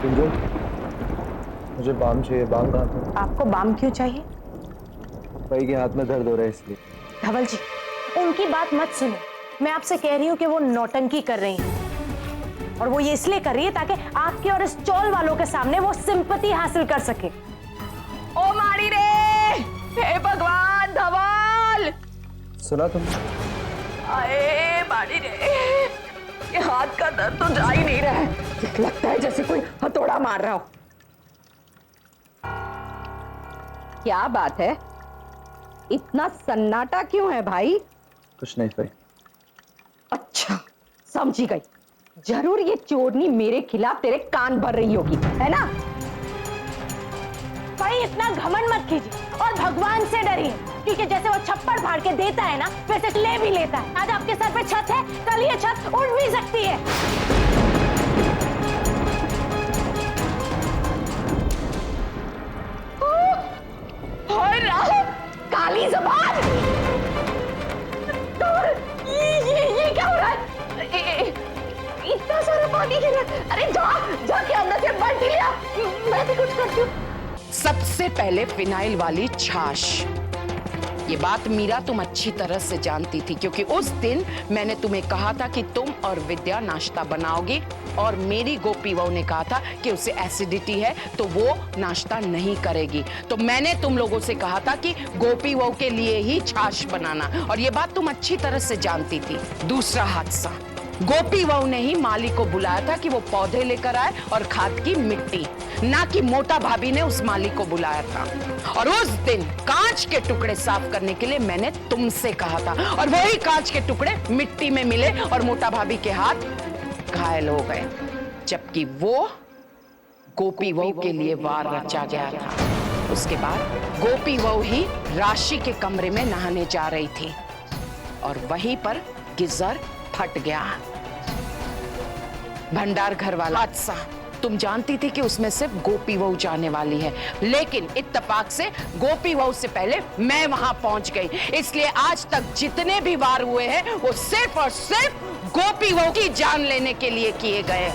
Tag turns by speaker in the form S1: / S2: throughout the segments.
S1: पिंजो, मुझे बाम चाहिए। बाम कहाँ था?
S2: आपको बाम क्यों चाहिए?
S1: भाई के हाथ में दर्द हो रहा है इसलिए।
S2: धवल जी, उनकी बात मत सुनो। मैं आपसे कह रही हूँ कि वो नौटंकी कर रही है, और वो ये इसलिए कर रही है ताकि आपके और इस चौल वालों के सामने वो सिंपैथी हासिल कर सके।
S3: ओ मारी रे, हे भगवान धवल!
S1: सुना तुम?
S3: आए मारी रे, ये हाथ का दर्द तो जा ही नहीं रहा है। लगता है जैसे कोई हथौड़ा मार रहा हो। क्या बात है, इतना सन्नाटा क्यों है भाई?
S1: कुछ नहीं भाई।
S3: अच्छा, समझी गई। जरूर ये चोरनी मेरे खिलाफ तेरे कान भर रही होगी, है ना?
S2: भाई इतना घमंड मत कीजिए और भगवान से डरिए, क्योंकि जैसे वो छप्पड़ फाड़ के देता है ना, वैसे ले भी लेता है। आज आपके सर पे छत है, कल ये छत उड़ भी सकती है।
S3: हाय राम, काली जबान! ये क्या हो रहा है? इतना सारा पानी गिर रहा है। अरे जाके अंदर से बाल्टी लिया, मैं भी कुछ करती हूँ। सबसे पहले फिनाइल वाली छाछ। ये बात मीरा तुम अच्छी तरह से जानती थी, क्योंकि उस दिन मैंने तुम्हें कहा था कि तुम और विद्या नाश्ता बनाओगी, और मेरी गोपी बहू ने कहा था कि उसे एसिडिटी है तो वो नाश्ता नहीं करेगी। तो मैंने तुम लोगों से कहा था कि गोपी बहू के लिए ही छाछ बनाना, और ये बात तुम अच्छी तरह से जानती थी। दूसरा हादसा, गोपी बहू ने ही माली को बुलाया था कि वो पौधे लेकर आए और खाद की मिट्टी, ना कि मोटा भाभी ने उस माली को बुलाया था। और उस दिन कांच के टुकड़े साफ करने के लिए मैंने तुमसे कहा था, और वही कांच के टुकड़े मिट्टी में मिले और मोटा भाभी के हाथ घायल हो गए, जबकि वो गोपी बहू के लिए वार रचा गया था। उसके बाद गोपी बहू ही राशि के कमरे में नहाने जा रही थी, और वहीं पर गीजर फट गया। भंडार घर वाला हादसा, तुम जानती थी कि उसमें सिर्फ गोपी बहू जाने वाली है, लेकिन इत्तेफाक से गोपी बहू से पहले मैं वहां पहुंच गई। इसलिए आज तक जितने भी वार हुए हैं वो सिर्फ और सिर्फ गोपी बहू की जान लेने के लिए किए गए।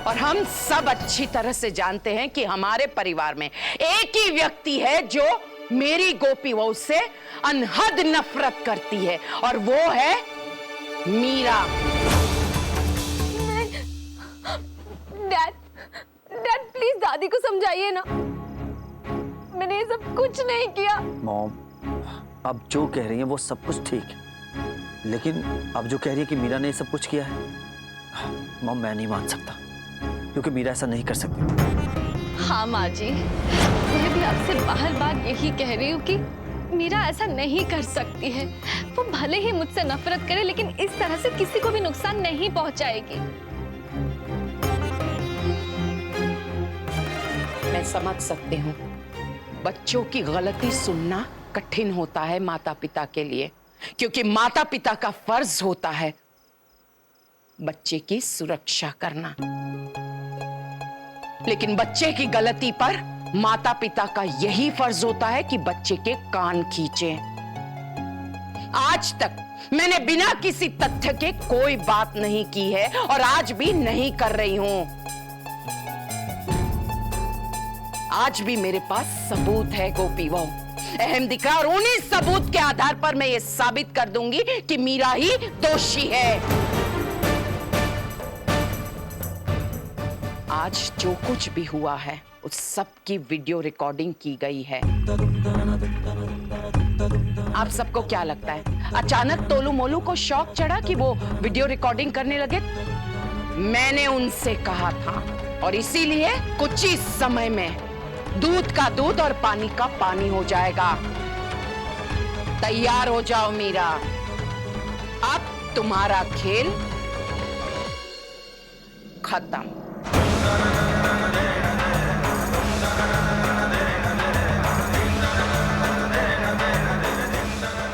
S3: और हम सब अच्छी तरह से जानते हैं कि हमारे परिवार में एक ही व्यक्ति है जो मेरी गोपी बहू से अनहद नफरत करती है, और वो है मीरा।
S4: डैड प्लीज दादी को समझाइए ना, मैंने ये सब कुछ नहीं किया।
S5: मॉम, अब जो कह रही है वो सब कुछ ठीक है, लेकिन अब जो कह रही है कि मीरा ने ये सब कुछ किया है, मॉम मैं नहीं मान सकता, क्योंकि मीरा ऐसा नहीं कर सकती।
S4: हाँ माँ जी, मैं भी आपसे बार बार यही कह रही हूँ कि मीरा ऐसा नहीं कर सकती है। वो भले ही मुझसे नफरत करे, लेकिन इस तरह से किसी को भी नुकसान नहीं पहुंचाएगी।
S3: मैं समझ सकती हूँ, बच्चों की गलती सुनना कठिन होता है माता पिता के लिए, क्योंकि माता पिता का फर्ज होता है बच्चे की सुरक्षा करना। लेकिन बच्चे की गलती पर माता पिता का यही फर्ज होता है कि बच्चे के कान खींचे। आज तक मैंने बिना किसी तथ्य के कोई बात नहीं की है, और आज भी नहीं कर रही हूं। आज भी मेरे पास सबूत है गोपी बहू, अहम दिखा, और उन्हीं सबूत के आधार पर मैं ये साबित कर दूंगी कि मीरा ही दोषी है। आज जो कुछ भी हुआ है उस सब की वीडियो रिकॉर्डिंग की गई है। आप सबको क्या लगता है, अचानक तोलू मोलू को शौक चढ़ा कि वो वीडियो रिकॉर्डिंग करने लगे? मैंने उनसे कहा था, और इसीलिए कुछ ही समय में दूध का दूध और पानी का पानी हो जाएगा। तैयार हो जाओ मीरा, अब तुम्हारा खेल खत्म।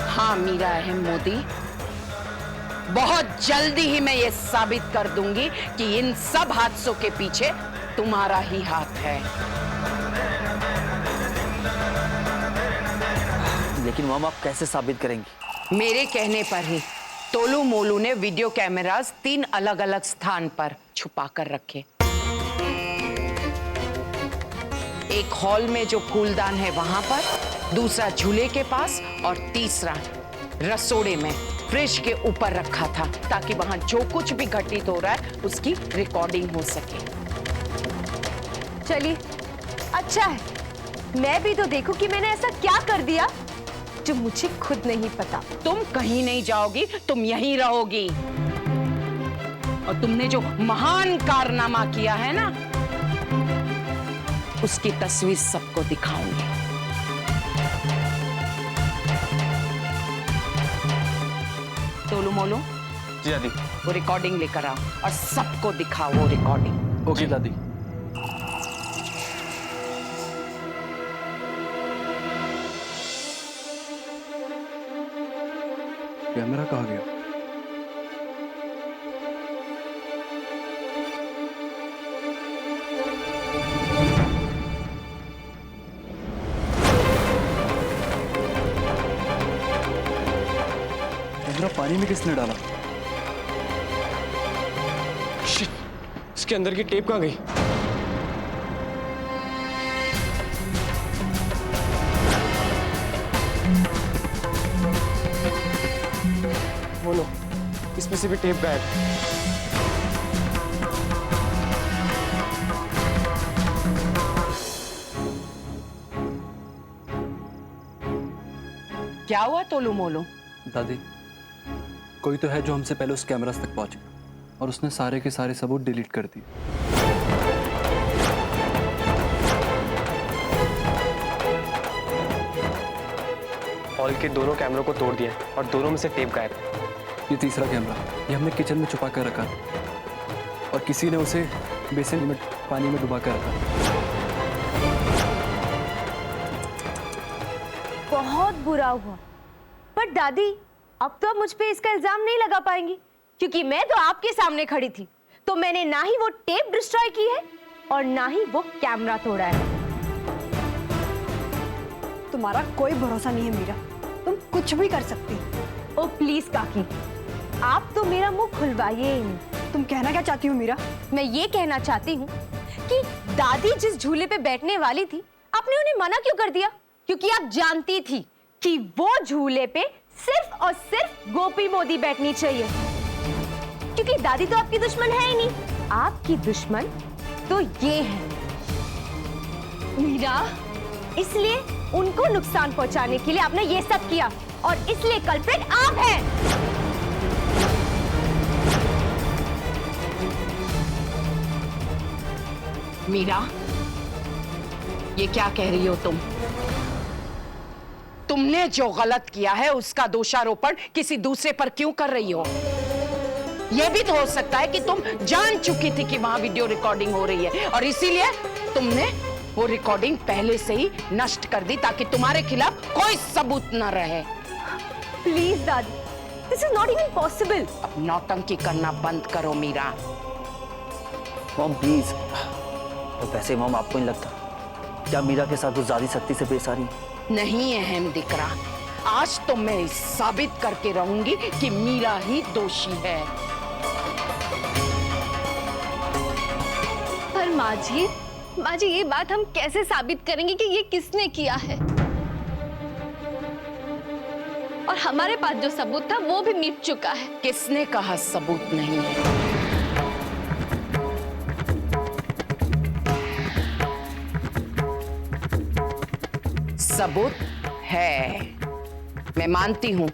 S3: हाँ मीरा अहम मोदी, बहुत जल्दी ही मैं ये साबित कर दूंगी कि इन सब हादसों के पीछे तुम्हारा ही हाथ है।
S5: लेकिन मॉम आप कैसे साबित करेंगी?
S3: मेरे कहने पर ही तोलू मोलू ने वीडियो कैमरास 3 अलग अलग स्थान पर छुपा कर रखे। एक हॉल में जो फूलदान है वहां पर, दूसरा झूले के पास और तीसरा रसोड़े में फ्रिज के ऊपर रखा था, ताकि वहां जो कुछ भी घटित हो रहा है उसकी रिकॉर्डिंग हो सके।
S2: चलिए, अच्छा है, मैं भी तो देखूं कि मैंने ऐसा क्या कर दिया जो मुझे खुद नहीं पता।
S3: तुम कहीं नहीं जाओगी, तुम यहीं रहोगी। और तुमने जो महान कारनामा किया है ना, उसकी तस्वीर सबको दिखाऊंगी। टोलू मोलू,
S5: जी दादी।
S3: वो रिकॉर्डिंग लेकर आओ और सबको दिखाओ वो रिकॉर्डिंग।
S5: ओके दादी।
S6: कैमरा कहाँ गया? कैमरा पानी में किसने डाला?
S7: शिट, इसके अंदर की टेप कहाँ गई? बोलो, इसमें से भी टेप गायब।
S3: क्या हुआ टोलू मोलू?
S6: दादी, कोई तो है जो हमसे पहले उस कैमरा तक पहुंचे और उसने सारे के सारे सबूत डिलीट कर दिए।
S7: हॉल के दोनों कैमरों को तोड़ दिया और दोनों में से टेप गायब।
S6: ये तीसरा कैमरा, ये हमने किचन में छुपा कर रखा और किसी ने उसे बेसिन में पानी में डुबा कर रखा।
S2: बहुत बुरा हुआ, पर दादी अब तो आप मुझ पे इसका इल्जाम नहीं लगा पाएंगी, क्योंकि मैं तो आपके सामने खड़ी थी, तो मैंने ना ही वो टेप डिस्ट्रॉय की है और ना ही वो कैमरा तोड़ा है।
S8: तुम्हारा कोई भरोसा नहीं है मीरा, तुम कुछ भी कर सकती।
S2: ओ प्लीज काकी, आप तो मेरा मुंह खुलवाइए ही नहीं।
S8: तुम कहना क्या चाहती हो मीरा?
S2: मैं ये कहना चाहती हूँ कि दादी जिस झूले पे बैठने वाली थी, आपने उन्हें मना क्यों कर दिया? क्योंकि आप जानती थी कि वो झूले पे सिर्फ और सिर्फ गोपी मोदी बैठनी चाहिए, क्योंकि दादी तो आपकी दुश्मन है ही नहीं। आपकी दुश्मन तो ये है
S4: मीरा,
S2: इसलिए उनको नुकसान पहुंचाने के लिए आपने ये सब किया, और इसलिए कल्प्रिट आप हैं।
S3: मीरा, ये क्या कह रही हो तुम? तुमने जो गलत किया है उसका दोषारोपण किसी दूसरे पर क्यों कर रही हो? यह भी तो हो सकता है कि तुम जान चुकी थी कि वहां वीडियो रिकॉर्डिंग हो रही है और इसीलिए तुमने वो रिकॉर्डिंग पहले से ही नष्ट कर दी, ताकि तुम्हारे खिलाफ कोई सबूत न रहे।
S2: प्लीज दादी, this is not even possible.
S3: अब नौटंकी करना बंद करो मीरा।
S5: Mom please. तो वैसे मॉम, आपको नहीं लगता क्या मीरा के साथ वो ज्यादा सख्ती से पेश आ रही है?
S3: नहीं अहम दिख रहा। आज तो मैं साबित करके रहूंगी कि मीरा ही दोषी है।
S4: पर माँ जी ये बात हम कैसे साबित करेंगे कि ये किसने किया है? और हमारे पास जो सबूत था वो भी मिट चुका है।
S3: किसने कहा सबूत नहीं है? सबूत है। मैं मानती हूं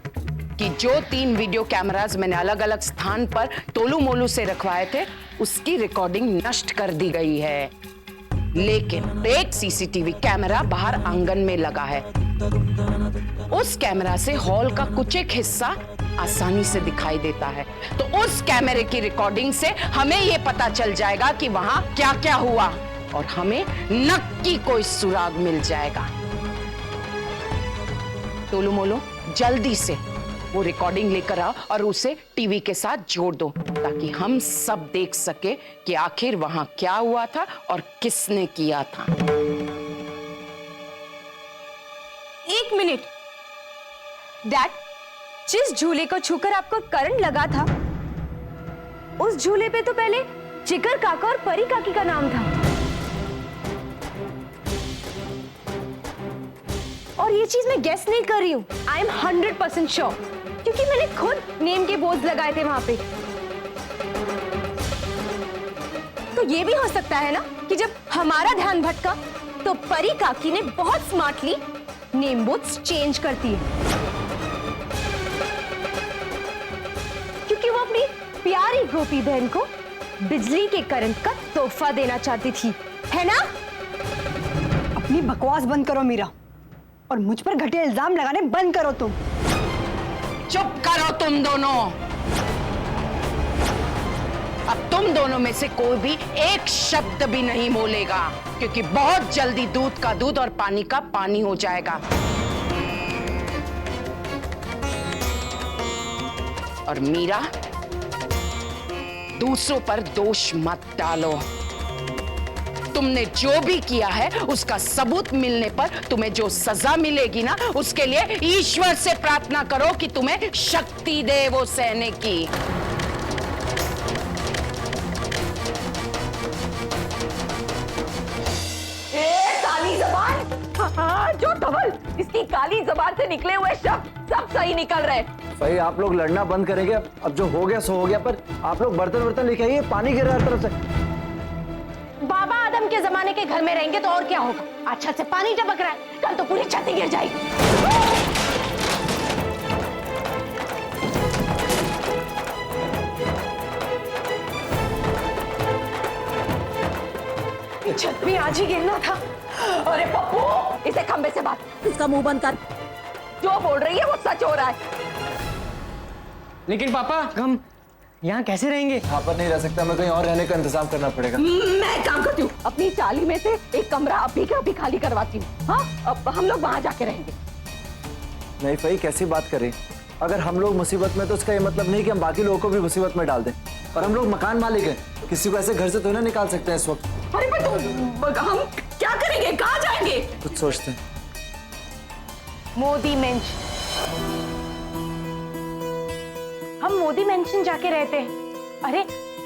S3: कि जो 3 वीडियो कैमरास मैंने अलग अलग स्थान पर टोलू मोलू से रखवाए थे, उसकी रिकॉर्डिंग नष्ट कर दी गई है। लेकिन एक सीसीटीवी कैमरा बाहर आंगन में लगा है। उस कैमरा से हॉल का कुछ एक हिस्सा आसानी से दिखाई देता है। तो उस कैमरे की रिकॉर्डिंग से हमें यह पता चल जाएगा कि वहां क्या क्या हुआ और हमें नक्की कोई सुराग मिल जाएगा। टोलू मोलू, जल्दी से वो रिकॉर्डिंग लेकर आओ और उसे टीवी के साथ जोड़ दो, ताकि हम सब देख सके कि आखिर वहां क्या हुआ था और किसने किया था।
S2: 1 मिनट। डैड, जिस झूले को छूकर आपको करंट लगा था, उस झूले पे तो पहले जिगर काका और परी काकी का नाम था। और ये चीज मैं गेस नहीं कर रही हूँ, आई एम 100% श्योर, क्योंकि मैंने खुद नेम के बोर्ड लगाए थे वहां पे। तो ये भी हो सकता है ना कि जब हमारा ध्यान भटका तो परी काकी ने बहुत स्मार्टली नेम बोर्ड्स चेंज कर दिए, क्योंकि वो अपनी प्यारी गोपी बहन को बिजली के करंट का तोहफा देना चाहती थी, है ना?
S8: अपनी बकवास बंद करो मीरा, और मुझ पर घटिया इल्जाम लगाने बंद करो तुम।
S3: चुप करो तुम दोनों। अब तुम दोनों में से कोई भी एक शब्द भी नहीं बोलेगा, क्योंकि बहुत जल्दी दूध का दूध और पानी का पानी हो जाएगा। और मीरा, दूसरों पर दोष मत डालो। तुमने जो भी किया है उसका सबूत मिलने पर तुम्हें जो सजा मिलेगी ना, उसके लिए ईश्वर से प्रार्थना करो कि तुम्हें शक्ति दे वो सहने की। काली जबान, हाँ, जो धवल, इसकी काली जबान से निकले हुए शब्द सब सही निकल रहे।
S1: भाई आप लोग लड़ना बंद करेंगे? अब जो हो गया सो हो गया, पर आप लोग बर्तन लेके आइए, पानी गिर रहा है हर तरफ से।
S2: बाबा आदम के जमाने के घर में रहेंगे तो और क्या होगा? अच्छा से पानी टपक रहा है, कल तो पूरी छत ही गिर जाएगी। छत भी आज ही गिरना था।
S3: अरे पप्पू, इसे खंबे से बात, इसका मुंह बंद कर। जो बोल रही है वो सच हो रहा है।
S7: लेकिन पापा, हम यहाँ कैसे रहेंगे?
S1: यहाँ पर नहीं रह सकता, मैं कहीं और रहने का इंतजाम करना पड़ेगा।
S3: मैं एक काम करती हूँ, अपनी चाली में से एक कमरा अभी का अभी खाली करवाती हूँ। हाँ, अब हम लोग वहाँ जाके रहेंगे।
S1: नहीं भाई, कैसी बात करें? अगर हम लोग मुसीबत में तो उसका ये मतलब नहीं कि हम बाकी लोगों को भी मुसीबत में डाल दें। और हम लोग मकान मालिक हैं, किसी को ऐसे घर से तो ना निकाल सकते हैं इस वक्त।
S3: अरे भाई, हम क्या करेंगे, कहाँ जाएंगे?
S1: कुछ सोचते हैं।
S2: मोदी मेंशन, हम मोदी मेंशन जाके रहते हैं। अरे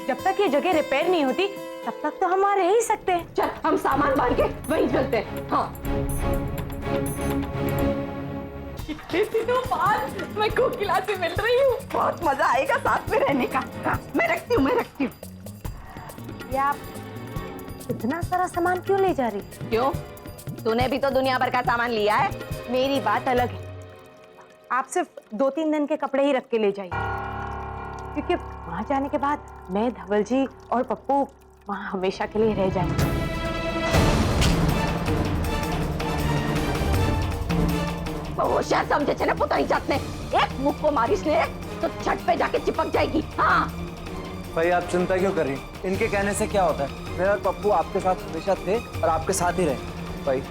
S2: जब तक ये जगह रिपेयर नहीं होती तब तक तो हम वहां रह ही सकते हैं।
S3: चल, हम सामान बांध के वहीं चलते हैं। हाँ, कितने दिनों बाद मैं कोकिला से मिल रही हूँ, बहुत मजा आएगा साथ में रहने का। हाँ, मैं रखती हूँ।
S2: ये आप इतना सारा सामान क्यों ले जा रही?
S3: क्यों? तूने भी तो दुनिया भर का सामान लिया है।
S2: मेरी बात अलग है, आप सिर्फ 2-3 दिन के कपड़े ही रख के ले जाइए, क्योंकि वहां जाने के बाद मैं, धवल जी और पप्पू वहां हमेशा के लिए रह जाएंगे।
S3: होशियार समझे छे ने पुतरी जात ने, एक मुख को मारिस ने तो छत पे जाके चिपक जाएगी। हाँ
S1: भाई आप चिंता क्यों कर रही? इनके कहने से क्या होता है? मेरा और पप्पू आपके साथ हमेशा थे और आपके साथ ही रहे। भाई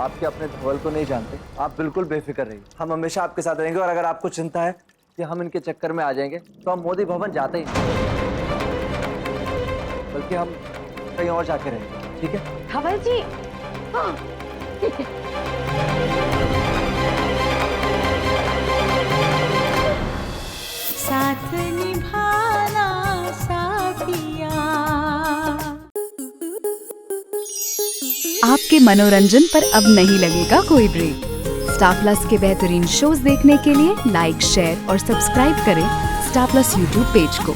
S1: आपके अपने धवल को नहीं जानते, आप बिल्कुल बेफिक्र रहिए, हम हमेशा आपके साथ रहेंगे। और अगर आपको चिंता है कि हम इनके चक्कर में आ जाएंगे तो हम मोदी भवन जाते ही नहीं, बल्कि हम कहीं और जाके रहेंगे। ठीक है
S2: धवल जी?
S3: हाँ, ठीक है।
S9: साथ निभाना साथिया।
S10: आपके मनोरंजन पर अब नहीं लगेगा कोई ब्रेक। स्टार प्लस के बेहतरीन शोज देखने के लिए लाइक, शेयर और सब्सक्राइब करें स्टार प्लस यूट्यूब पेज को।